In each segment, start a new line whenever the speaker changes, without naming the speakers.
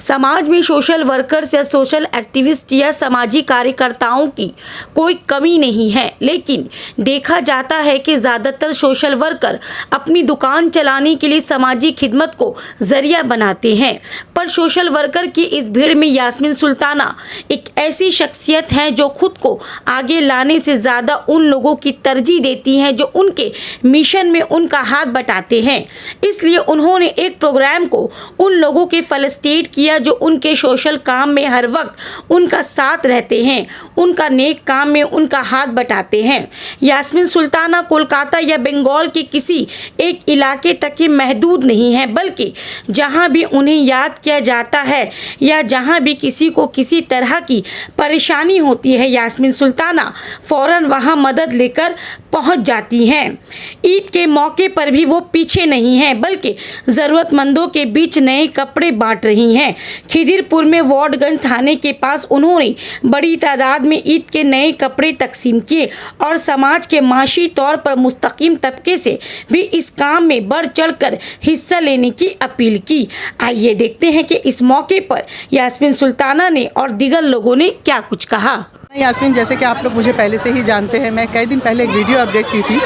समाज में social workers या सोशल एक्टिविस्ट या सामाजिक कार्यकर्ताओं की कोई कमी नहीं है, लेकिन देखा जाता है कि ज़्यादातर सोशल वर्कर अपनी दुकान चलाने के लिए सामाजिक खिदमत को जरिया बनाते हैं। पर सोशल वर्कर की इस भीड़ में यास्मीन सुल्ताना एक ऐसी शख्सियत हैं जो खुद को आगे लाने से ज़्यादा उन लोगों की तरजीह देती हैं जो उनके मिशन में उनका हाथ बटाते हैं। इसलिए उन्होंने एक प्रोग्राम को उन लोगों के फलस्टेट किया जो उनके सोशल काम में हर वक्त उनका साथ रहते हैं, उनका नेक काम में उनका हाथ बटाते हैं। यास्मीन सुल्ताना कोलकाता या बंगाल के किसी एक इलाके तक ही महदूद नहीं है, बल्कि जहां भी उन्हें याद किया जाता है या जहां भी किसी को किसी तरह की परेशानी होती है, यास्मीन सुल्ताना फ़ौरन वहां मदद लेकर पहुंच जाती हैं। ईद के मौके पर भी वो पीछे नहीं हैं, बल्कि ज़रूरतमंदों के बीच नए कपड़े बांट रही हैं। खिदिरपुर में वार्डगंज थाने के पास उन्होंने बड़ी तादाद में ईद के नए कपड़े तकसीम किए और समाज के माशी तौर पर मुस्तकीम तबके से भी इस काम में बढ़ चढ़कर हिस्सा लेने की अपील की। आइए देखते हैं कि इस मौके पर यास्मीन सुल्ताना ने और दीगर लोगों ने क्या कुछ कहा।
यास्मीन, जैसे कि आप लोग मुझे पहले से ही जानते हैं, मैं कई दिन पहले एक वीडियो अपडेट की थी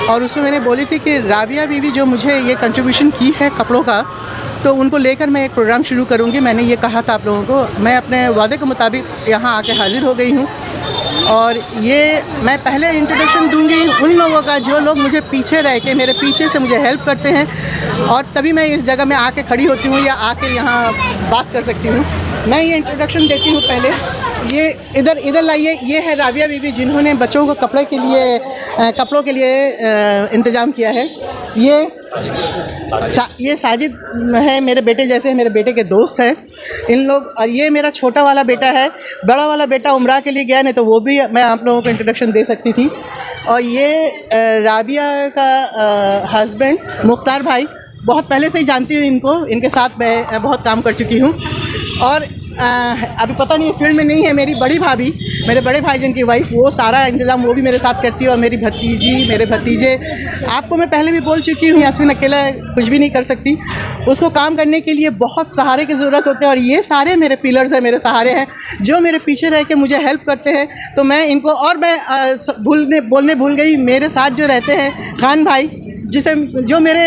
और उसमें मैंने बोली थी कि राबिया बीवी जो मुझे ये कंट्रीब्यूशन की है कपड़ों का, तो उनको लेकर मैं एक प्रोग्राम शुरू करूँगी। मैंने ये कहा था आप लोगों को। मैं अपने वादे के मुताबिक यहाँ आके हाजिर हो गई हूँ और ये मैं पहले इंट्रोडक्शन दूंगी उन लोगों का जो लोग मुझे पीछे रह के मेरे पीछे से मुझे हेल्प करते हैं और तभी मैं इस जगह में आके खड़ी होती हूँ या आके यहाँ बात कर सकती हूँ। मैं ये इंट्रोडक्शन देती हूँ पहले। ये इधर लाइए, ये है राबिया बीवी जिन्होंने बच्चों को कपड़ों के लिए इंतज़ाम किया है। ये साजिद है, मेरे बेटे जैसे, मेरे बेटे के दोस्त हैं इन लोग। और ये मेरा छोटा वाला बेटा है, बड़ा वाला बेटा उम्रा के लिए गया, नहीं तो वो भी मैं आप लोगों को इंट्रोडक्शन दे सकती थी। और ये राबिया का हस्बैंड मुख्तार भाई, बहुत पहले से ही जानती हूँ इनको, इनके साथ मैं बहुत काम कर चुकी हूँ। और अभी पता नहीं फील्ड में नहीं है मेरी बड़ी भाभी, मेरे बड़े भाईजान की वाइफ, वो सारा इंतज़ाम वो भी मेरे साथ करती है। और मेरी भतीजी, मेरे भतीजे, आपको मैं पहले भी बोल चुकी हूँ, यास्मीन अकेला कुछ भी नहीं कर सकती। उसको काम करने के लिए बहुत सहारे की ज़रूरत होती है और ये सारे मेरे पिलर्स हैं, मेरे सहारे हैं जो मेरे पीछे रह के मुझे हेल्प करते हैं। तो मैं इनको, और मैं बोलने भूल गई, मेरे साथ जो रहते हैं खान भाई, जो मेरे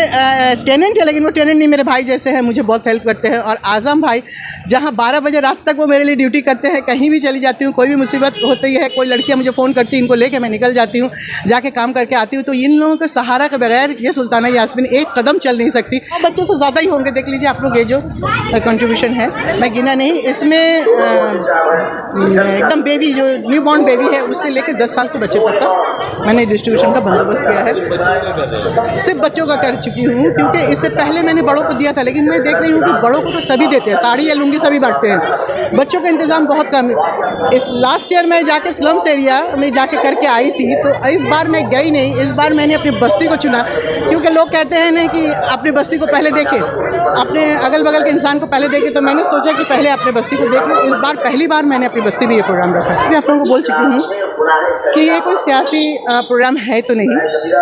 टेनेंट है, लेकिन वो टेनेंट नहीं, मेरे भाई जैसे हैं, मुझे बहुत हेल्प करते हैं। और आज़म भाई, जहाँ 12 बजे रात तक वो मेरे लिए ड्यूटी करते हैं। कहीं भी चली जाती हूँ, कोई भी मुसीबत होती है, कोई लड़कियाँ मुझे फ़ोन करती हैं, इनको लेके मैं निकल जाती हूँ, जाके काम करके आती हूँ। तो इन लोगों के सहारा के बगैर ये सुल्ताना यास्मीन एक कदम चल नहीं सकती। बच्चे से ज़्यादा ही होंगे, देख लीजिए आप लोग, ये जो कंट्रीब्यूशन है मैं गिना नहीं, इसमें एकदम बेबी, जो न्यू बॉर्न बेबी है, उससे लेकर 10 साल के बच्चे तक का मैंने डिस्ट्रीब्यूशन का बंदोबस्त किया है। सिर्फ बच्चों का कर चुकी हूँ क्योंकि इससे पहले मैंने बड़ों को दिया था, लेकिन मैं देख रही हूँ कि बड़ों को तो सभी देते हैं, साड़ी या लुंगी सभी बांटते हैं, बच्चों का इंतज़ाम बहुत कम है। इस लास्ट ईयर मैं जाके स्लम्स एरिया में जाके करके आई थी, तो इस बार मैं गई नहीं। इस बार मैंने अपनी बस्ती को चुना क्योंकि लोग कहते हैं ना कि अपनी बस्ती को पहले देखें, अपने अगल बगल के इंसान को पहले देखें। तो मैंने सोचा कि पहले अपने बस्ती को देख लूँ। इस बार पहली बार मैंने अपनी बस्ती में ये प्रोग्राम रखा। मैं आप लोगों को बोल चुकी हूँ कि ये कोई सियासी प्रोग्राम है तो नहीं।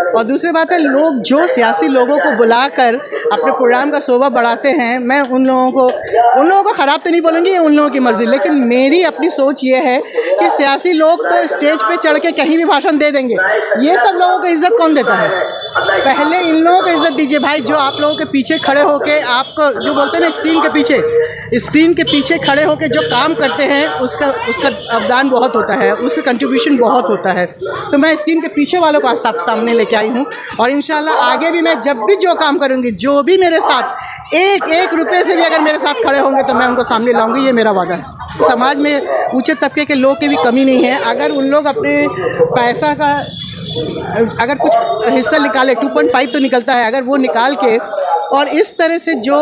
और दूसरी बात है, लोग जो सियासी लोगों को बुलाकर अपने प्रोग्राम का शोभा बढ़ाते हैं, मैं उन लोगों को ख़राब तो नहीं बोलूँगी, ये उन लोगों की मर्ज़ी। लेकिन मेरी अपनी सोच ये है कि सियासी लोग तो स्टेज पे चढ़ के कहीं भी भाषण दे देंगे, ये सब लोगों को इज़्ज़त कौन देता है? पहले इन लोगों को इज़्ज़त दीजिए भाई, जो आप लोगों के पीछे खड़े होके, आपको जो बोलते हैं ना स्क्रीन के पीछे खड़े होके जो काम करते हैं, उसका अवदान बहुत होता है, उसका कंट्रीब्यूशन बहुत होता है। तो मैं स्क्रीन के पीछे वालों को सामने लेके आई हूँ और इंशाल्लाह आगे भी मैं जब भी जो काम करूँगी, जो भी मेरे साथ एक रुपये से भी अगर मेरे साथ खड़े होंगे तो मैं उनको सामने लाऊंगी, ये मेरा वादा है। समाज में ऊंचे तबके के लोग की भी कमी नहीं है। अगर उन लोग अपने पैसा का अगर कुछ हिस्सा निकाले, 2.5 तो निकलता है, अगर वो निकाल के और इस तरह से जो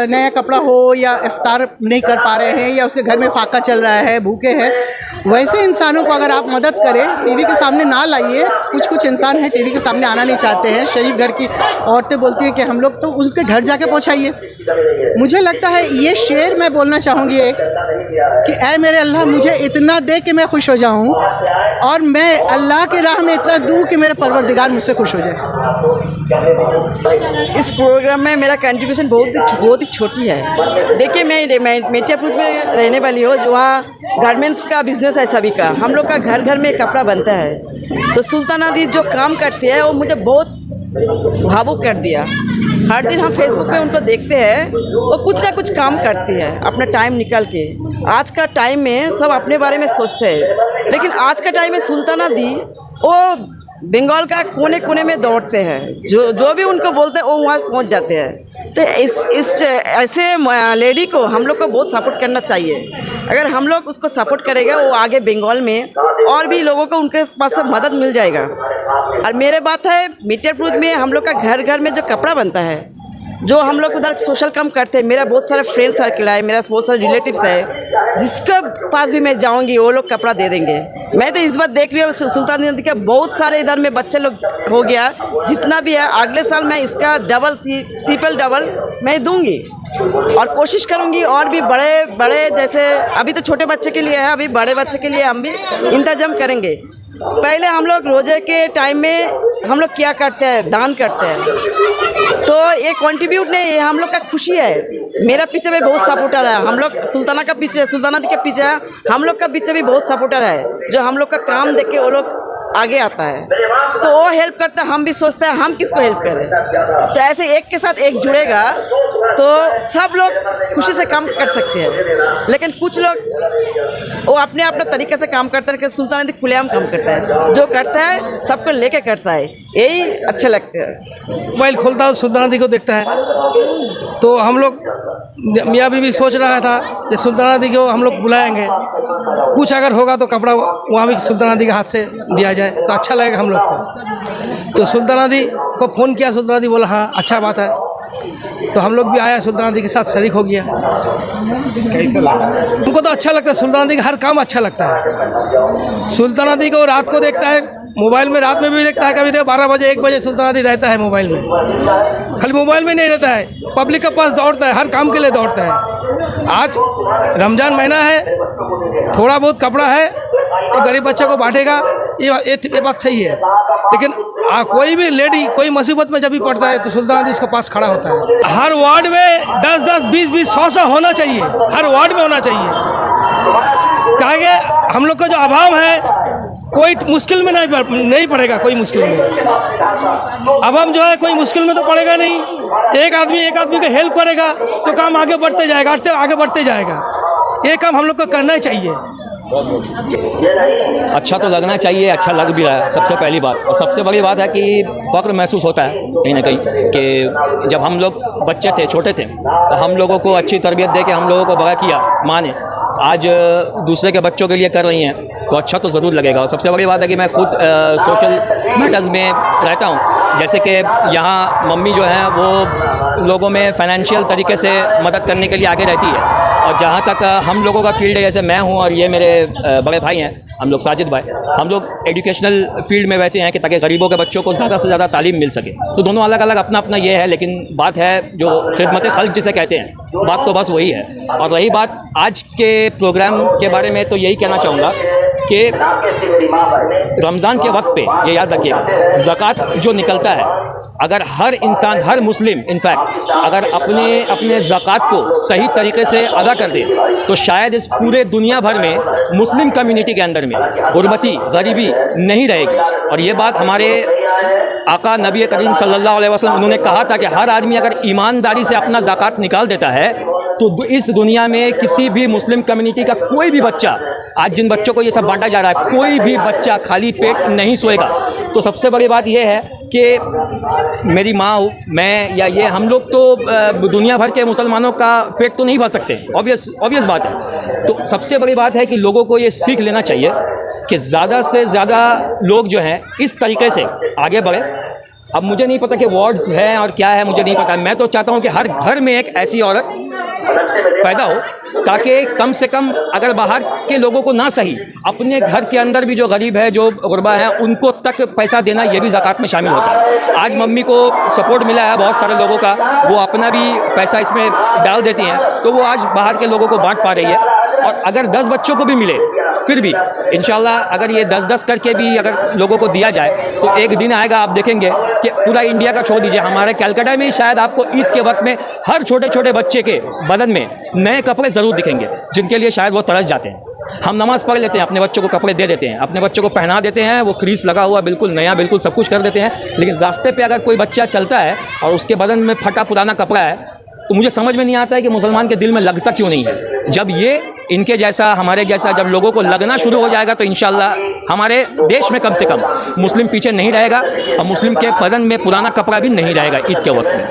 नया कपड़ा हो या इफ्तार नहीं कर पा रहे हैं या उसके घर में फाका चल रहा है, भूखे हैं, वैसे इंसानों को अगर आप मदद करें, टीवी के सामने ना लाइए। कुछ इंसान हैं टीवी के सामने आना नहीं चाहते हैं, शरीफ घर की औरतें बोलती हैं कि हम लोग, तो उसके घर जाके पहुंचाइए। मुझे लगता है ये शेर मैं बोलना चाहूँगी कि ऐ मेरे अल्लाह, मुझे इतना दे कि मैं खुश हो जाऊँ और मैं अल्लाह की राह में इतना दूँ कि मेरे परवरदिगार मुझसे खुश हो जाए।
इस प्रोग्राम में मेरा कंट्रीब्यूशन बहुत ही छोटी है। देखिए मैं मिर्जापुर में रहने वाली हूँ, जो वहाँ गारमेंट्स का बिजनेस है सभी का। हम लोग का घर घर में कपड़ा बनता है। तो सुल्ताना दी जो काम करती है वो मुझे बहुत भावुक कर दिया। हर दिन हम फेसबुक पे उनको देखते हैं, वो कुछ ना कुछ काम करती है अपना टाइम निकाल के। आज का टाइम में सब अपने बारे में सोचते हैं, लेकिन आज का टाइम में सुल्ताना दी वो बंगाल का कोने कोने में दौड़ते हैं। जो भी उनको बोलते हैं वो वहाँ पहुँच जाते हैं। तो इस ऐसे लेडी को हम लोग को बहुत सपोर्ट करना चाहिए। अगर हम लोग उसको सपोर्ट करेगा, वो आगे बंगाल में और भी लोगों को उनके पास से मदद मिल जाएगा। और मेरे बात है, मिर्जापुर में हम लोग का घर घर में जो कपड़ा बनता है, जो हम लोग उधर सोशल काम करते हैं। मेरा बहुत सारा फ्रेंड सर्कल है, मेरा बहुत सारे रिलेटिव्स है, जिसके पास भी मैं जाऊंगी वो लोग कपड़ा दे देंगे। मैं तो इस बार देख रही हूँ सुल्तान नदी के बहुत सारे इधर में बच्चे लोग हो गया, जितना भी है अगले साल मैं इसका डबल ट्रिपल डबल मैं दूंगी और कोशिश करूंगी। और भी बड़े बड़े, जैसे अभी तो छोटे बच्चे के लिए है, अभी बड़े बच्चे के लिए हम भी इंतजाम करेंगे। पहले हम लोग रोजे के टाइम में हम लोग क्या करते हैं, दान करते हैं। तो ये कंट्रीब्यूट नहीं, ये हम लोग का खुशी है। मेरा पीछे भी बहुत सपोर्टर है। हम लोग सुल्ताना दी के पीछे है, हम लोग का पीछे भी बहुत सपोर्टर है, जो हम लोग का काम देख के वो लोग आगे आता है। तो वो हेल्प करता है, हम भी सोचते हैं हम किसको हेल्प करें। तो ऐसे एक के साथ एक जुड़ेगा तो सब लोग खुशी से काम कर सकते हैं। लेकिन कुछ लोग वो अपने अपने तरीके से काम करते हैं कि सुल्ताना दी खुलेआम काम करता है, जो करता है सबको लेके करता है, यही अच्छे लगते हैं।
मोबाइल खोलता है सुल्ताना दी को देखता है। तो हम लोग मियाँ बीवी सोच रहा था कि सुल्ताना दी को हम लोग बुलाएंगे, कुछ अगर होगा तो कपड़ा वहाँ भी सुल्ताना दी के हाथ से दिया जाए तो अच्छा लगेगा हम लोग को। तो सुल्ताना दी को फ़ोन किया, सुल्ताना दी बोला हाँ अच्छा बात है। तो हम लोग भी आया, सुल्ताना दी के साथ शरीक हो गया।
कैसा लगा?
उनको तो अच्छा लगता है, सुल्ताना दी का हर काम अच्छा लगता है। सुल्ताना दी को रात को देखता है मोबाइल में, रात में भी देखता है, कभी देखो 12 बजे 1 बजे सुल्ताना दी रहता है मोबाइल में। खाली मोबाइल में नहीं रहता है, पब्लिक के पास दौड़ता है, हर काम के लिए दौड़ता है। आज रमज़ान महीना है, थोड़ा बहुत कपड़ा है, एक गरीब बच्चे को बांटेगा, ये बात सही है। लेकिन कोई भी लेडी कोई मुसीबत में जब भी पड़ता है तो सुल्ताना दी उसके पास खड़ा होता है। हर वार्ड में 10-10, 20-20, 100 होना चाहिए, हर वार्ड में होना चाहिए। कहेंगे हम लोग का जो अभाव है, कोई मुश्किल में नहीं पड़ेगा, कोई मुश्किल में। अब हम जो है कोई मुश्किल में तो पड़ेगा नहीं। एक आदमी को हेल्प करेगा तो काम आगे बढ़ते जाएगा। ये काम हम लोग को करना ही चाहिए।
अच्छा तो लगना चाहिए, अच्छा लग भी रहा है सबसे पहली बात। और सबसे बड़ी बात है कि फ़ख्र महसूस होता है कहीं ना कहीं कि जब हम लोग बच्चे थे, छोटे थे, तो हम लोगों को अच्छी तरबियत दे के हम लोगों को बड़ा किया माँ ने, आज दूसरे के बच्चों के लिए कर रही हैं तो अच्छा तो ज़रूर लगेगा। और सबसे बड़ी बात है कि मैं खुद सोशल मैटर्स में रहता हूँ। जैसे कि यहाँ मम्मी जो है वो लोगों में फ़ाइनेंशियल तरीके से मदद करने के लिए आगे रहती है। और जहाँ तक हम लोगों का फील्ड है, जैसे मैं हूँ और ये मेरे बड़े भाई हैं, हम लोग साजिद भाई, हम लोग एजुकेशनल फील्ड में वैसे हैं कि ताकि गरीबों के बच्चों को ज़्यादा से ज़्यादा तालीम मिल सके। तो दोनों अलग अलग अपना अपना ये है, लेकिन बात है जो खिदमत खल्क जिसे कहते हैं, बात तो बस वही है। और रही बात आज के प्रोग्राम के बारे में, तो यही कहना चाहूँगा कि रमज़ान के वक्त पे ये याद रखिएगा, ज़कात जो निकलता है, अगर हर इंसान, हर मुस्लिम इनफैक्ट अगर अपने ज़कात को सही तरीके से अदा कर दे तो शायद इस पूरे दुनिया भर में मुस्लिम कम्युनिटी के अंदर में गुरबती, गरीबी नहीं रहेगी। और ये बात हमारे आका नबी करीम सल्लल्लाहु अलैहि वसल्लम उन्होंने कहा था कि हर आदमी अगर ईमानदारी से अपना ज़कात निकाल देता है तो इस दुनिया में किसी भी मुस्लिम कम्युनिटी का कोई भी बच्चा, आज जिन बच्चों को ये सब बांटा जा रहा है, कोई भी बच्चा खाली पेट नहीं सोएगा। तो सबसे बड़ी बात यह है कि मेरी माँ, मैं या ये हम लोग तो दुनिया भर के मुसलमानों का पेट तो नहीं भर सकते, ऑब्वियस बात है। तो सबसे बड़ी बात है कि लोगों को ये सीख लेना चाहिए कि ज़्यादा से ज़्यादा लोग जो हैं इस तरीके से आगे बढ़े। अब मुझे नहीं पता कि वार्ड्स हैं और क्या है, मुझे नहीं पता। मैं तो चाहता हूँ कि हर घर में एक ऐसी औरत पैदा हो ताकि कम से कम अगर बाहर के लोगों को ना सही, अपने घर के अंदर भी जो गरीब है, जो गुरबा है, उनको तक पैसा देना, ये भी ज़कात में शामिल होता है। आज मम्मी को सपोर्ट मिला है बहुत सारे लोगों का, वो अपना भी पैसा इसमें डाल देती हैं, तो वो आज बाहर के लोगों को बांट पा रही है। और अगर 10 बच्चों को भी मिले फिर भी इंशाल्लाह अगर ये 10-10 करके भी अगर लोगों को दिया जाए तो एक दिन आएगा आप देखेंगे कि पूरा इंडिया का छोड़ दीजिए, हमारे कलकत्ता में ही शायद आपको ईद के वक्त में हर छोटे छोटे बच्चे के बदन में नए कपड़े ज़रूर दिखेंगे, जिनके लिए शायद वो तरस जाते हैं। हम नमाज़ पढ़ लेते हैं, अपने बच्चों को कपड़े दे देते हैं, अपने बच्चों को पहना देते हैं, वो क्रीस लगा हुआ बिल्कुल नया, बिल्कुल सब कुछ कर देते हैं, लेकिन रास्ते पे अगर कोई बच्चा चलता है और उसके बदन में फटा पुराना कपड़ा है तो मुझे समझ में नहीं आता है कि मुसलमान के दिल में लगता क्यों नहीं है। जब ये इनके जैसा, हमारे जैसा जब लोगों को लगना शुरू हो जाएगा तो इंशाल्लाह हमारे देश में कम से कम मुस्लिम पीछे नहीं रहेगा और मुस्लिम के बदन में पुराना कपड़ा भी नहीं रहेगा ईद के वक्त में।